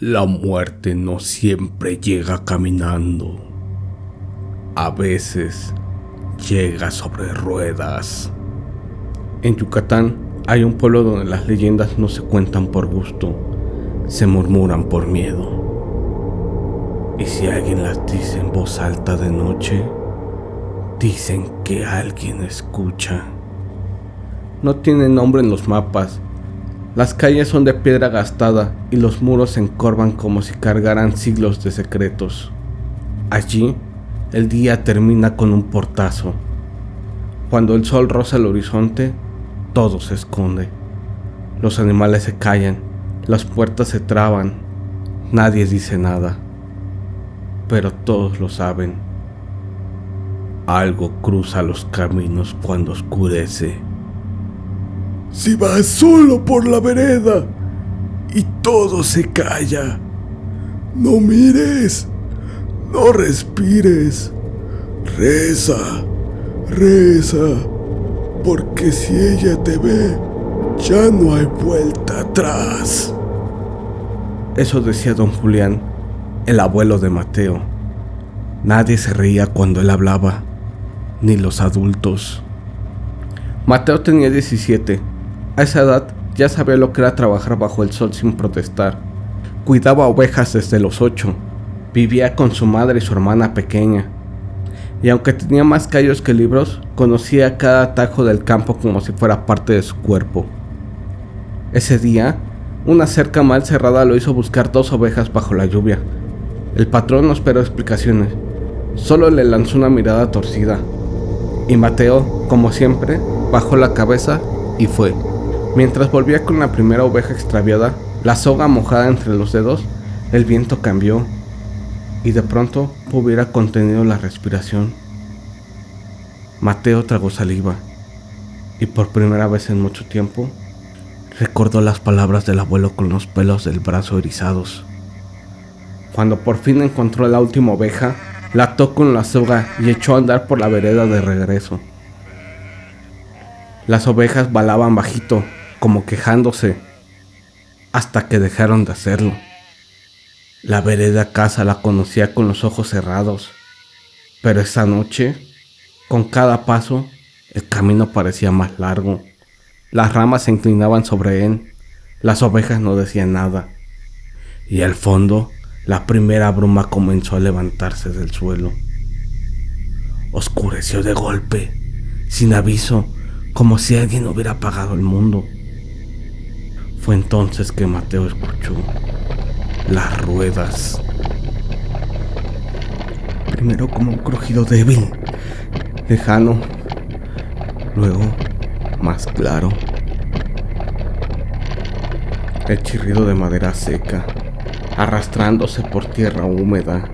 La muerte no siempre llega caminando. A veces llega sobre ruedas. En Yucatán hay un pueblo donde las leyendas no se cuentan por gusto, se murmuran por miedo. Y si alguien las dice en voz alta de noche, dicen que alguien escucha. No tienen nombre en los mapas. Las calles son de piedra gastada y los muros se encorvan como si cargaran siglos de secretos. Allí, el día termina con un portazo. Cuando el sol roza el horizonte, todo se esconde. Los animales se callan, las puertas se traban, nadie dice nada. Pero todos lo saben. Algo cruza los caminos cuando oscurece. Si vas solo por la vereda y todo se calla, no mires, no respires, reza, reza, porque si ella te ve, ya no hay vuelta atrás. Eso decía don Julián, el abuelo de Mateo. Nadie se reía cuando él hablaba, ni los adultos. Mateo tenía 17. A esa edad ya sabía lo que era trabajar bajo el sol sin protestar. Cuidaba ovejas desde los 8. Vivía con su madre y su hermana pequeña. Y aunque tenía más callos que libros, conocía cada atajo del campo como si fuera parte de su cuerpo. Ese día, una cerca mal cerrada lo hizo buscar 2 ovejas bajo la lluvia. El patrón no esperó explicaciones, solo le lanzó una mirada torcida. Y Mateo, como siempre, bajó la cabeza y fue. Mientras volvía con la primera oveja extraviada, la soga mojada entre los dedos, el viento cambió y de pronto hubiera contenido la respiración. Mateo tragó saliva y por primera vez en mucho tiempo recordó las palabras del abuelo con los pelos del brazo erizados. Cuando por fin encontró la última oveja, la ató con la soga y echó a andar por la vereda de regreso. Las ovejas balaban bajito, como quejándose, hasta que dejaron de hacerlo. La vereda casa la conocía con los ojos cerrados, pero esa noche, con cada paso, el camino parecía más largo. Las ramas se inclinaban sobre él, las ovejas no decían nada, y al fondo, la primera bruma comenzó a levantarse del suelo. Oscureció de golpe, sin aviso, como si alguien hubiera apagado el mundo. Fue entonces que Mateo escuchó las ruedas. Primero como un crujido débil, lejano, luego más claro. El chirrido de madera seca, arrastrándose por tierra húmeda.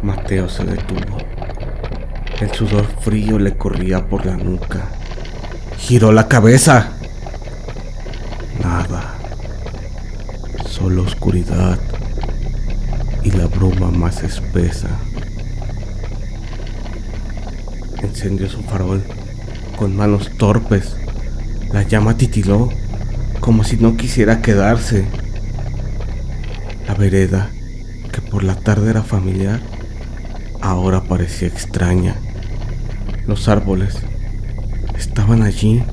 Mateo se detuvo. El sudor frío le corría por la nuca. Giró la cabeza. Nada. Solo oscuridad y la bruma más espesa. Encendió su farol con manos torpes. La llama titiló como si no quisiera quedarse. La vereda, que por la tarde era familiar, ahora parecía extraña. Los árboles estaban allí,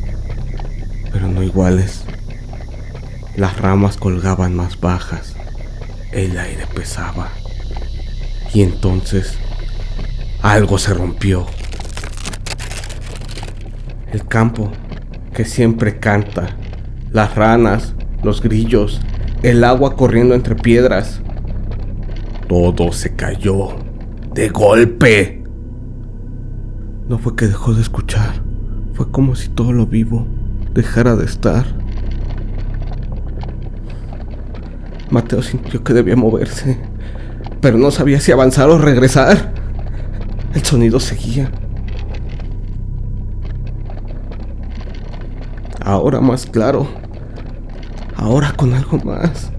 pero no iguales. Las ramas colgaban más bajas, el aire pesaba. Y entonces, algo se rompió. El campo, que siempre canta, las ranas, los grillos, el agua corriendo entre piedras. Todo se cayó, de golpe. No fue que dejó de escuchar, fue como si todo lo vivo dejara de estar. Mateo sintió que debía moverse, pero no sabía si avanzar o regresar. El sonido seguía. Ahora más claro, ahora con algo más.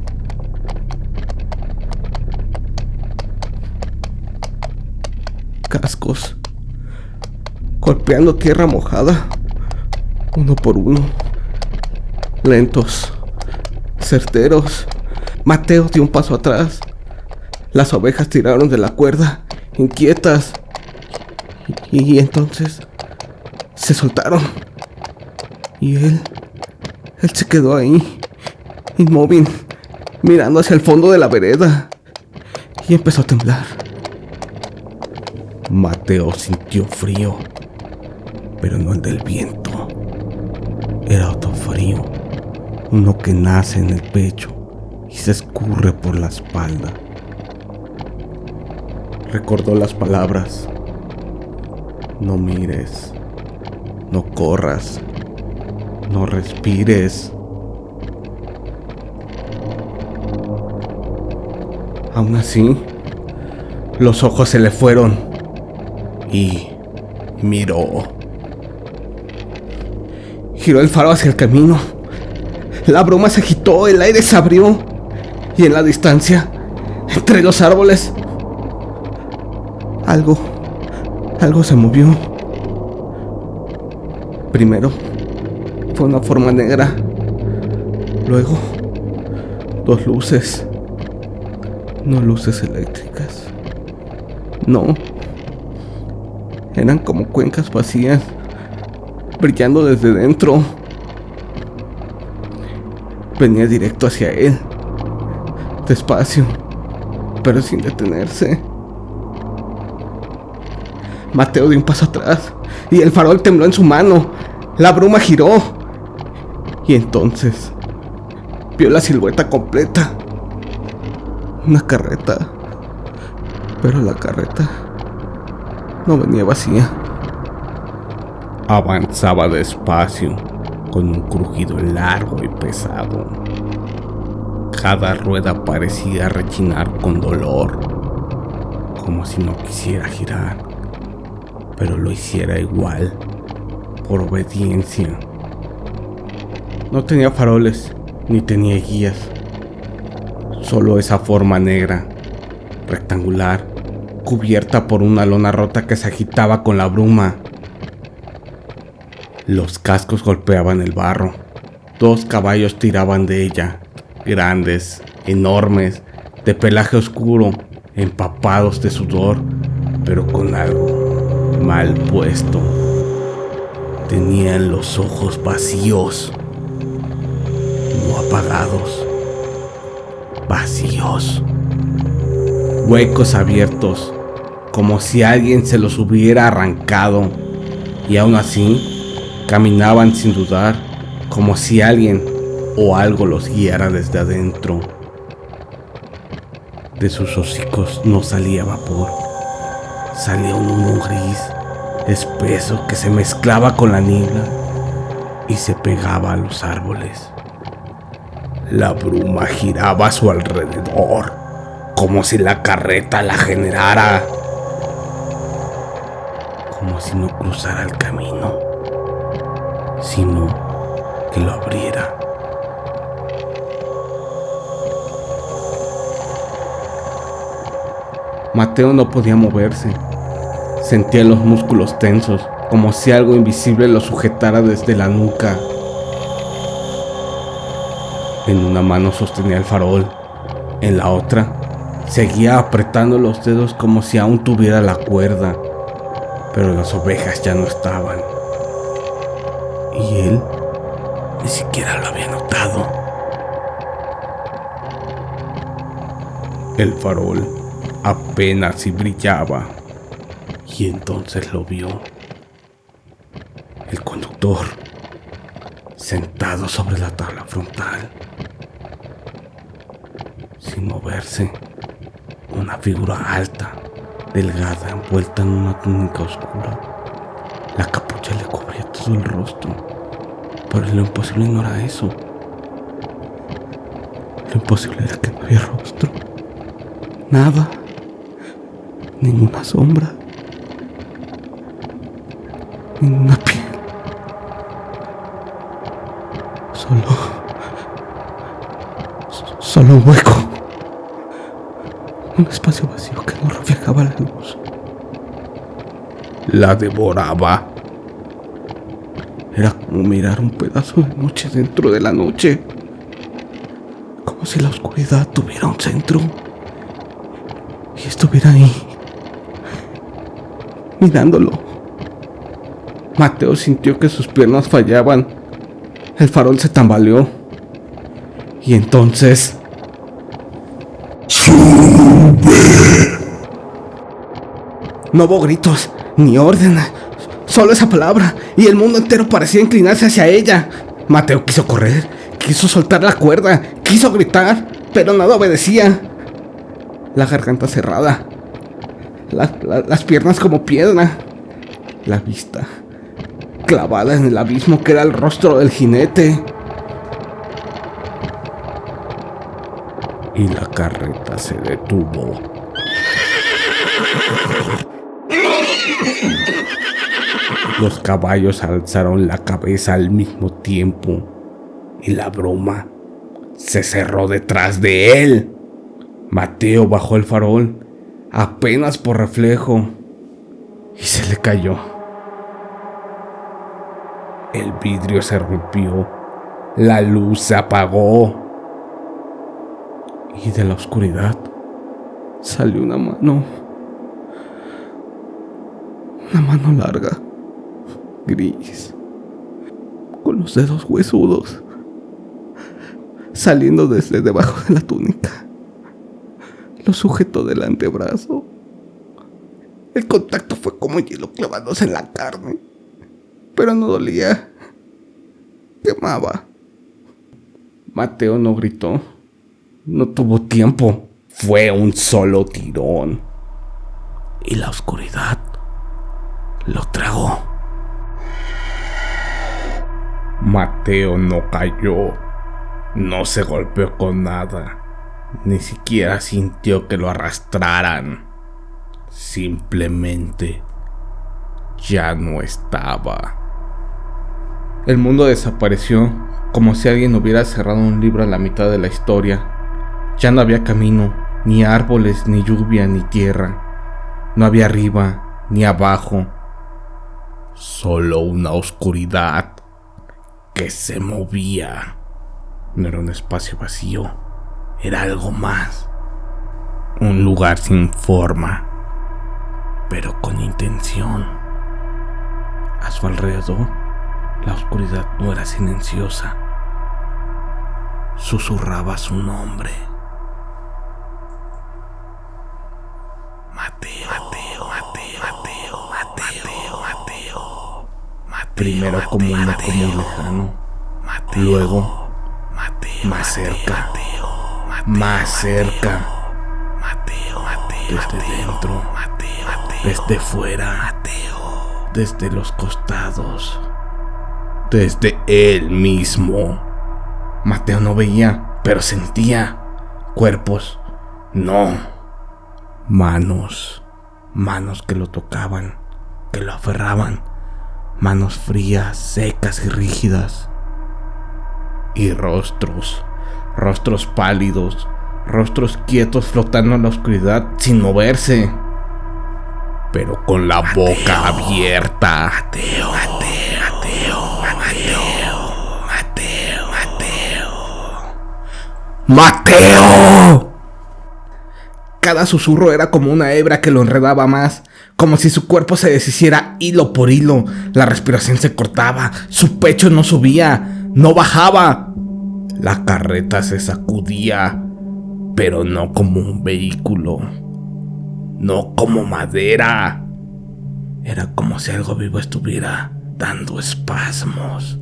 Cascos, golpeando tierra mojada, uno por uno, lentos, certeros, Mateo dio un paso atrás. Las ovejas tiraron de la cuerda, inquietas. Y entonces se soltaron. Y él se quedó ahí, inmóvil, mirando hacia el fondo de la vereda. Y empezó a temblar. Mateo sintió frío, pero no el del viento. Era otro frío, uno que nace en el pecho y se escurre por la espalda. Recordó las palabras: no mires, no corras, no respires. Aún así, los ojos se le fueron Y miró. Giró el faro hacia el camino. La bruma se agitó, el aire se abrió. Y en la distancia, entre los árboles, algo se movió. Primero fue una forma negra. Luego, dos luces. No luces eléctricas. No. Eran como cuencas vacías, brillando desde dentro. Venía directo hacia él, despacio, pero sin detenerse. Mateo dio un paso atrás y el farol tembló en su mano. La bruma giró y entonces vio la silueta completa. Una carreta, pero la carreta no venía vacía. Avanzaba despacio, con un crujido largo y pesado. Cada rueda parecía rechinar con dolor, como si no quisiera girar, pero lo hiciera igual, por obediencia. No tenía faroles, ni tenía guías. Solo esa forma negra, rectangular, cubierta por una lona rota que se agitaba con la bruma. Los cascos golpeaban el barro. 2 caballos tiraban de ella, grandes, enormes, de pelaje oscuro, empapados de sudor, pero con algo mal puesto. Tenían los ojos vacíos, no apagados, vacíos. Huecos abiertos, como si alguien se los hubiera arrancado, y aún así caminaban sin dudar, como si alguien o algo los guiara desde adentro. De sus hocicos no salía vapor, salía un humo gris, espeso, que se mezclaba con la niebla y se pegaba a los árboles. La bruma giraba a su alrededor, como si la carreta la generara, como si no cruzara el camino, sino que lo abriera. Mateo no podía moverse. Sentía los músculos tensos, como si algo invisible lo sujetara desde la nuca. En una mano sostenía el farol, en la otra seguía apretando los dedos como si aún tuviera la cuerda, pero las ovejas ya no estaban. Y él ni siquiera lo había notado. El farol apenas si brillaba, y entonces lo vio. El conductor, sentado sobre la tabla frontal, sin moverse, una figura alta, delgada, envuelta en una túnica oscura. La capucha le cubría todo el rostro, pero lo imposible no era eso. Lo imposible era que no había rostro, nada, ninguna sombra, ninguna piel. Solo un hueco, un espacio vacío que no reflejaba la luz. La devoraba. Era como mirar un pedazo de noche dentro de la noche, como como si la oscuridad tuviera un centro y estuviera ahí, mirándolo. Mateo sintió que sus piernas fallaban. El farol se tambaleó. Y entonces... No hubo gritos, ni órdenes, solo esa palabra, y el mundo entero parecía inclinarse hacia ella. Mateo quiso correr, quiso soltar la cuerda, quiso gritar, pero nada obedecía. La garganta cerrada, las piernas como piedra, la vista clavada en el abismo que era el rostro del jinete. Y la carreta se detuvo. Los caballos alzaron la cabeza al mismo tiempo y la bruma se cerró detrás de él. Mateo bajó el farol apenas por reflejo y se le cayó. El vidrio se rompió, la luz se apagó y de la oscuridad salió una mano larga, gris, con los dedos huesudos, saliendo desde debajo de la túnica. Lo sujetó del antebrazo. El contacto fue como hielo clavándose en la carne, pero no dolía, quemaba. Mateo no gritó, no tuvo tiempo, fue un solo tirón y la oscuridad lo tragó. Mateo no cayó, no se golpeó con nada, ni siquiera sintió que lo arrastraran. Simplemente ya no estaba. El mundo desapareció, como si alguien hubiera cerrado un libro a la mitad de la historia. Ya no había camino, ni árboles, ni lluvia, ni tierra. No había arriba, ni abajo. Solo una oscuridad que se movía. No era un espacio vacío, era algo más. Un lugar sin forma, pero con intención. A su alrededor, la oscuridad no era silenciosa. Susurraba su nombre. Mateo, Mateo, Mateo, Mateo, Mateo, Mateo. Primero como un eco muy lejano, luego más cerca, más cerca, desde dentro, desde fuera, desde los costados, desde él mismo. Mateo no veía, pero sentía cuerpos, no, manos que lo tocaban, que lo aferraban, manos frías, secas y rígidas, y rostros pálidos, rostros quietos flotando en la oscuridad sin moverse, pero con la boca abierta. Mateo, Mateo, Mateo, Mateo, Mateo, Mateo. Cada susurro era como una hebra que lo enredaba más, como si su cuerpo se deshiciera hilo por hilo. La respiración se cortaba, su pecho no subía, no bajaba. La carreta se sacudía, pero no como un vehículo, no como madera. Era como si algo vivo estuviera dando espasmos.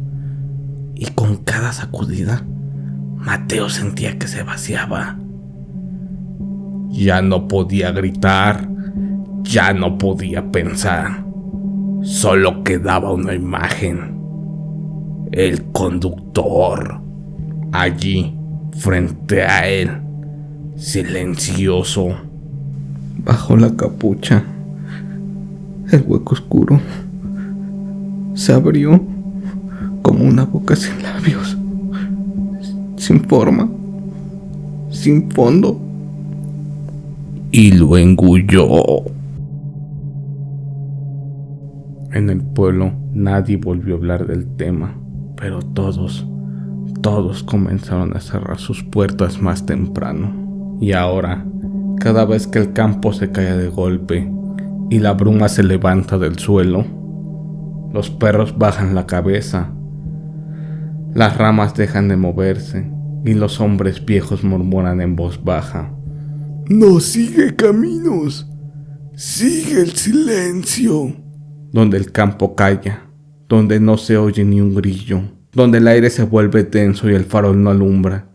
Y con cada sacudida, Mateo sentía que se vaciaba. Ya no podía gritar, ya no podía pensar. Solo quedaba una imagen. El conductor, allí, frente a él, silencioso. Bajo la capucha, el hueco oscuro se abrió como una boca sin labios, sin forma, sin fondo, y lo engulló. En el pueblo nadie volvió a hablar del tema, pero todos Todos comenzaron a cerrar sus puertas más temprano. Y ahora, cada vez que el campo se cae de golpe y la bruma se levanta del suelo, los perros bajan la cabeza, las ramas dejan de moverse y los hombres viejos murmuran en voz baja: No sigue caminos, sigue el silencio. Donde el campo calla, donde no se oye ni un grillo, donde el aire se vuelve tenso y el farol no alumbra,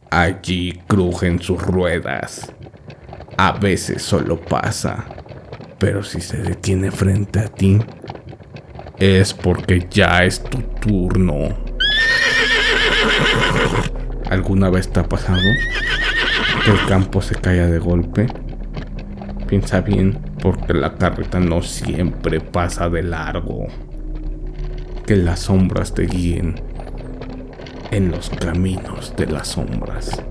allí crujen sus ruedas. A veces solo pasa, pero si se detiene frente a ti, es porque ya es tu turno. ¿Alguna vez te ha pasado que el campo se caiga de golpe? Piensa bien, porque la carreta no siempre pasa de largo. Que las sombras te guíen en los caminos de las sombras.